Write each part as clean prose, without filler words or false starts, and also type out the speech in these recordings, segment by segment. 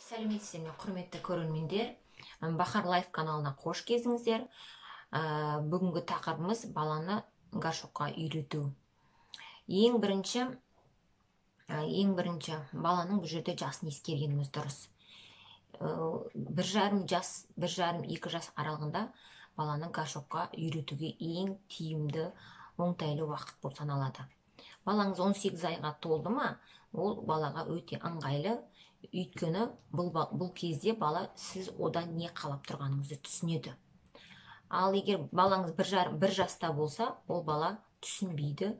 Сәлеметсіздер ме, құрметті көрермендер. Бахар Лайф каналына қош келдіңіздер. Бүгінгі тақырыбымыз баланы горшокқа үйрету. Ең бірінші баланың бұл жерде жасын ескергеніміз дұрыс. 1,5 жас, 1,5-2 жас аралығында баланы горшокқа үйретуге ең тиімді, оңтайлы уақыт болып саналады. Балаңыз 18 айға толды ма, ол балаға өте ыңғайлы. Өйткені бұл кезде бала сіз одан не қалап тұрғаныңызды түсінеді. Ал егер балаңыз 1 жаста болса, ол бала түсінбейді.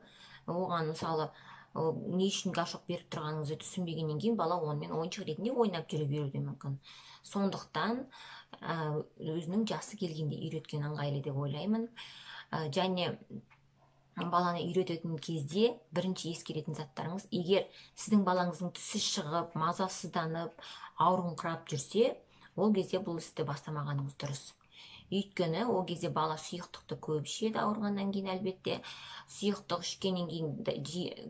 Оған мысалы не үшін горшок беріп тұрғаныңызды түсінбегеннен кейін бала онымен ойыншық ретінде ойнап жүре беруі де мүмкін. Сондықтан өзінің жасы келгенде үйреткен ыңғайлы деп ойлаймын. Және баланы үйрететін кезде бірінші ескеретін заттарыңыз, егер сіздің балаңыздың түсі шығып, мазасызданып, ауырыңқырап жүрсе, ол кезде бұл істі бастамағаныңыз дұрыс. Өйткені ол кезде бала сұйықтықты көп ішеді, ауырғаннан кейін әлбетте. Сұйықтық ішкеннен кейін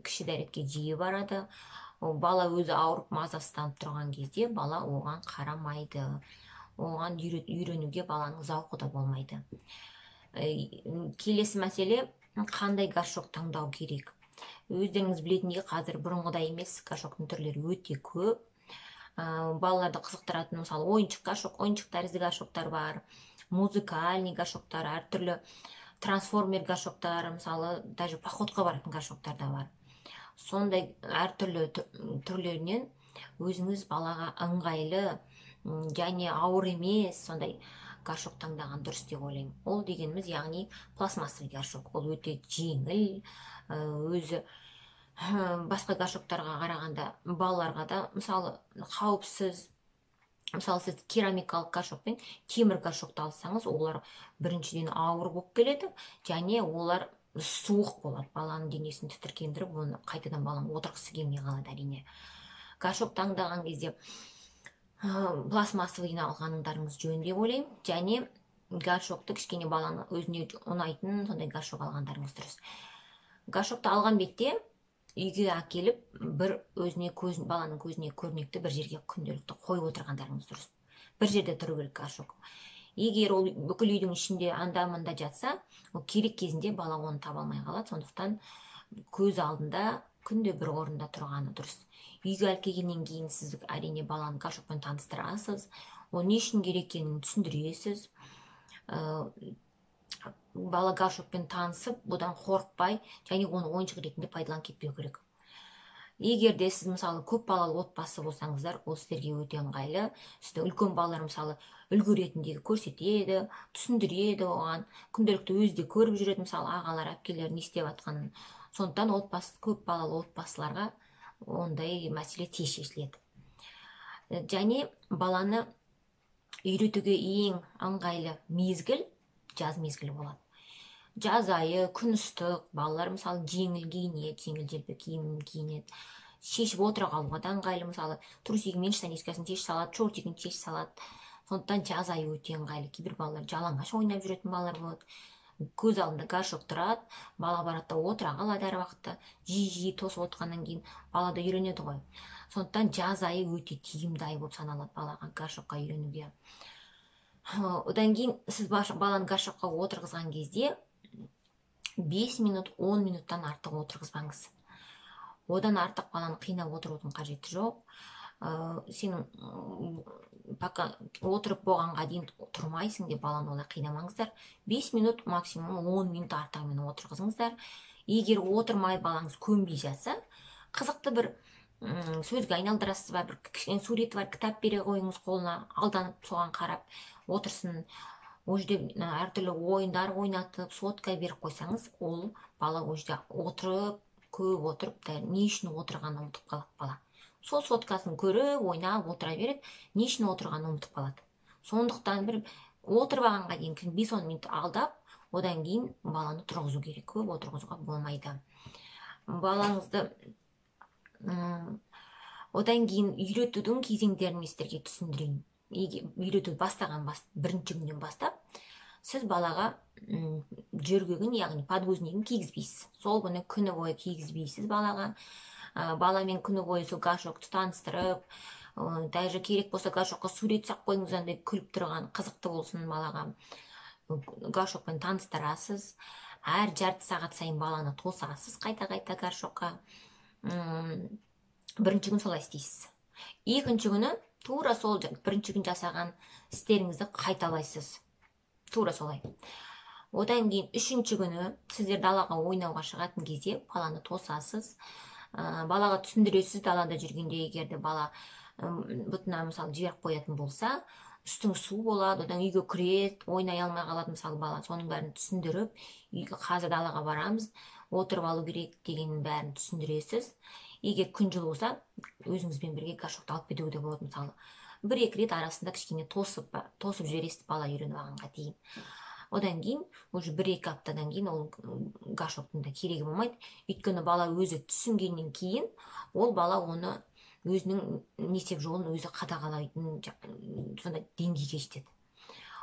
кіші дәретке жиі барады. Бала өзі ауырып, мазасызданып тұрған кезде бала оған қарамайды. Оған үйренуге баланың зауқы да болмайды. Келесі мәселе, қандай горшок таңдау керек? Өздеріңіз білетіндей, қазір бұрынғыдай емес, горшоктың түрлері өте көп. Балаларды қызықтыратын, мысалы, ойыншық горшок, ойыншық тәрізді горшоктар бар, музыкальный горшоктар, әртүрлі трансформер горшоктар, мысалы, даже походқа баратын горшоктар да бар. Сондай әртүрлі түрлерінен өзіңіз балаға ыңғайлы және ауыр емес сондай горшок таңдаған дұрыс деп ойлаймын. Ол дегеніміз, яғни пластмассовый горшок. Ол өте жеңіл, өзі басқа горшоктарға қарағанда балаларға да, мысалы, қауіпсіз. Мысалы, сіз керамикалық горшок пен темір горшокты алсаңыз, олар біріншіден ауыр болып келеді, және олар суық болады. Баланың денесін тітіркендіріп, оны қайтадан баланың отырғысы келмей қалады әрине. Горшок таңдаған кезде пластмассовыйны алғандарыңыз жөн деп ойлаймын. Және горшокты кішкене баланы өзіне ұнайтын сондай горшок алғандарыңыз дұрыс. Горшокты алған бетте үйге әкеліп, бір баланың көзіне көрнекті бір жерге күнделікті қойып отырғандарыңыз дұрыс. Бір жерде тұру керек горшок. Егер ол бүкіл үйдің ішінде анда-мында жатса, ол керек кезінде бала оны таба алмай қалады. Сондықтан көз алдында күнде бір орында тұрғаны дұрыс. Үйге алып келгеннен кейін сіз әрине баланы горшокпен таныстырасыз, ол не үшін керек екенін түсіндіресіз. Бала горшокпен танысып, одан қорықпай, және оны ойыншық ретінде пайдаланып кетпеу керек. Егер де сіз мысалы көп балалы отбасы болсаңыздар, ол сіздерге өте ыңғайлы. Сіздің үлкен балалар мысалы үлгі ретінде көрсетеді, түсіндіреді оған, күнделікті өзі де көріп жүреді, мысалы ағалар, әпкелер не істеп жатқанын. Сондықтан көп балалы отбасыларға ондай мәселе тез шешіледі. Және баланы үйретуге ең ыңғайлы мезгіл жаз мезгілі болады. Жаз айы, күн ыстық, балалар мысалы жеңіл киінеді, жеңіл желпі киім киінеді. Шешіп отыра қалуға да ыңғайлы, мысалы трусигі мен штанишкасын шешіп салады, шортигін шешіп салады. Сондықтан жаз айы өте ыңғайлы. Кейбір балалар жалаңаш ойнап жүретін балалар болады. Көз алдында горшок тұрады, бала барады да отыра қалады әр уақытта. Жиі тосып отырғаннан кейін бала да үйренеді ғой. Сондықтан жаз айы өте тиімді ай болып саналады балаға горшокқа үйренуге. Одан кейін сіз баланы горшокқа отырғызған кезде 5 минут, 10 минуттан артық отырғызбаңыз. Одан артық баланы қинап отырудың қажеті жоқ. Сенің пока отырып болғанға дейін тұрмайсың деп баланы олай қинамаңыздар. 5 минут, максимум 10 минут артығымен отырғызыңыздар. Егер отырмай балаңыз көнбей жатса, қызықты бір сөзге айналдырасыз ба, бір кішкене суреті бар кітап бере қойыңыз қолына, алданып соған қарап отырсын. Ол жерде әртүрлі ойындар ойнатып, сотка беріп қойсаңыз, ол бала ол жерде отырып, көп отырып, не үшін отырғанын ұмытып қалады бала. Сол соткасын көріп, ойнап отыра береді, не үшін отырғанын ұмытып қалады. Сондықтан бір отырып алғанға дейін 5-10 минут алдап, одан кейін баланы тұрғызу керек. Көп отырғызуға болмайды. Балаңызды одан кейін үйретудің кезеңдерін сіздерге түсіндірейін. Үйрету бастаған бірінші күннен бастап, сіз балаға жөргегін, яғни подгузнигін кигізбейсіз. Сол күні бойы кигізбейсіз балаға. Баламен күні бойы сол горшокты таныстырып, даже керек болса горшокқа сурет салып қойыңыз, андай күліп тұрған, қызықты болсын балаға. Горшокпен таныстырасыз. Әр жарты сағат сайын баланы тосасыз қайта-қайта горшокқа. Бірінші күн солай істейсіз. Екінші күні тура сол бірінші күн жасаған істеріңізді қайталайсыз. Тура солай. Одан кейін үшінші күні сіздер далаға ойнауға шығатын кезде баланы тосасыз. Балаға түсіндіресіз, далада жүргенде егерде бала бұтына мысалы жіберіп қоятын болса, үстің су болады, одан үйге кіреді, ойнай алмай қалады мысалы бала. Соның бәрін түсіндіріп, қазір далаға барамыз, отырып алу керек дегеннің бәрін түсіндіресіз. Егер күн жылы болса, өзіңізбен бірге горшокты алып кетуге де болады мысалы. Бір-екі рет арасында кішкене тосып жібересіз бала үйреніп алғанға дейін. Одан кейін, уже 1-2 аптадан кейін ол горшоктың да керегі болмайды. Өйткені бала өзі түсінгеннен кейін, ол бала оны өзінің несеп жолын өзі қадағалайтын сондай деңгейге жетеді.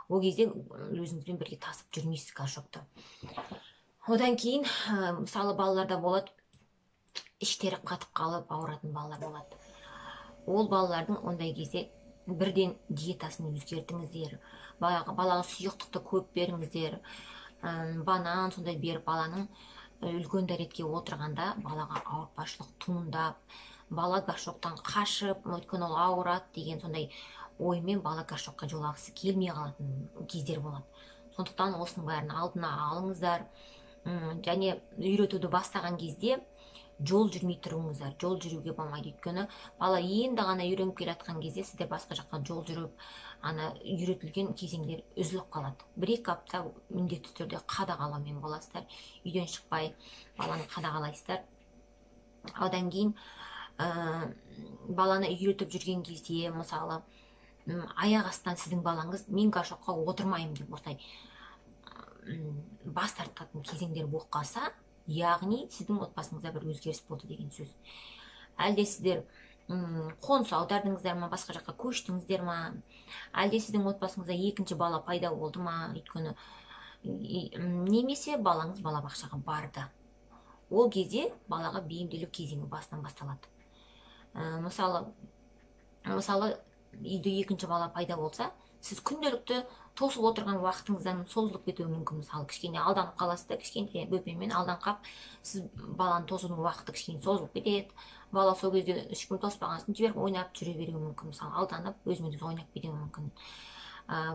Ол кезде өзіңізбен бірге тасып жүрмейсіз горшокты. Одан кейін, мысалы балаларда болады, іштері қатып қалып ауыратын балалар болады. Ол балалардың ондай кезде бірден диетасын өзгертіңіздер. Балаға сұйықтықты көп беріңіздер. Банан сондай беріп баланың үлкен дәретке отырғанда балаға ауыртпашылық туындап, бала горшоктан қашып, өйткені ол ауырады деген сондай оймен бала горшокқа жолағысы келмей қалатын кездер болады. Сондықтан осының бәрін алдына алыңыздар. Және үйретуді бастаған кезде жол жүрмей тұрыңыздар. Жол жүруге болмайды, өйткені бала енді ғана үйреніп келе жатқан кезде сіздер басқа жаққа жол жүріп, үйретілген кезеңдер үзіліп қалады. 1-2 апта міндетті түрде қадағалаумен боласыздар. Үйден шықпай баланы қадағалайсыздар. Одан кейін баланы үйретіп жүрген кезде, мысалы, аяқ астынан сіздің балаңыз мен горшокқа отырмаймын деп осылай бас тартатын кезеңдер болып қалса, яғни сіздің отбасыңызда бір өзгеріс болды деген сөз. Әлде сіздер қоныс аудардыңыздар ма, басқа жаққа көштіңіздер ма, әлде сіздің отбасыңызда екінші бала пайда болды ма, өйткені немесе балаңыз балабақшаға барды. Ол кезде балаға бейімделу кезеңі басынан басталады. Мысалы, үйде екінші бала пайда болса, сіз күнделікті тосып отырған уақытыңыздан созылып кетуі мүмкін. Мысалы, кішкене алданып қаласыз, кішкене бөпемен алданып қап, сіз баланы тосудың уақыты кішкене созылып кетеді. Бала сол кезде ешкім тоспағасын жіберіп ойнап жүре беруі мүмкін. Мысалы, алданып өзімен өзі ойнап кетуі мүмкін.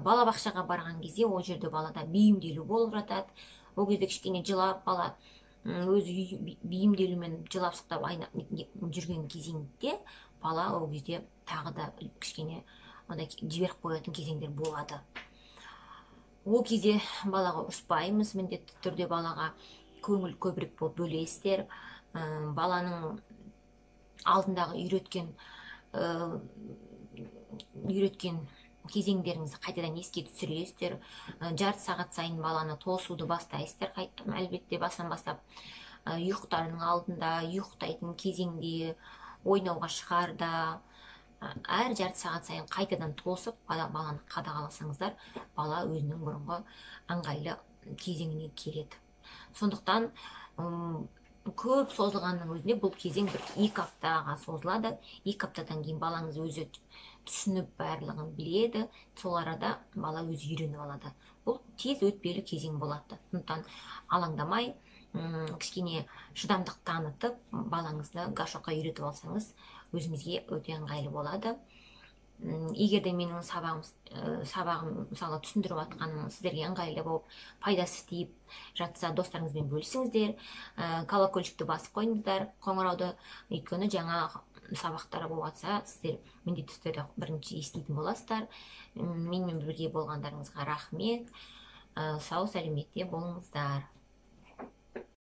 Балабақшаға барған кезде ол жерде балада бейімделу болып жатады. Ол кезде кішкене жылап бала өзі бейімделумен жылап сықтап жүрген кезеңде бала ол кезде тағы да кішкене жіберіп қоятын кезеңдер болады. Ол кезде балаға ұрыспаймыз, міндетті түрде балаға көңіл көбірек болып бөлесіздер. Баланың алдындағы үйреткен кезеңдеріңізді қайтадан еске түсіресіздер. Жарты сағат сайын баланы тосуды бастайсыздар, әлбетте басынан бастап ұйықтарының алдында, ұйықтайтын кезеңде, ойнауға шығарда, әр жарты сағат сайын қайтадан тосып баланы қадағаласаңыздар, бала өзінің бұрынғы ыңғайлы кезеңіне келеді. Сондықтан көп созылғанның өзінде бұл кезең 1-2 аптаға созылады. 2 аптадан кейін балаңыз өзі түсініп барлығын біледі. Сол арада бала өзі үйреніп алады. Бұл тез өтпелі кезең болады. Сондықтан алаңдамай, кішкене шыдамдық танытып, балаңызды горшокқа үйретіп алсаңыз, өзіңізге өте ыңғайлы болады. Егер де менің сабағым мысалы түсіндіріп жатқаным сіздерге ыңғайлы болып, пайдасы тиіп жатса, достарыңызбен бөлісіңіздер. Колокольчикті басып қойыңыздар, қоңырауды, өйткені жаңа сабақтар болып жатса, сіздер міндетті түрде бірінші еститін боласыздар. Менімен бірге болғандарыңызға рахмет. Сау сәлеметте болыңыздар.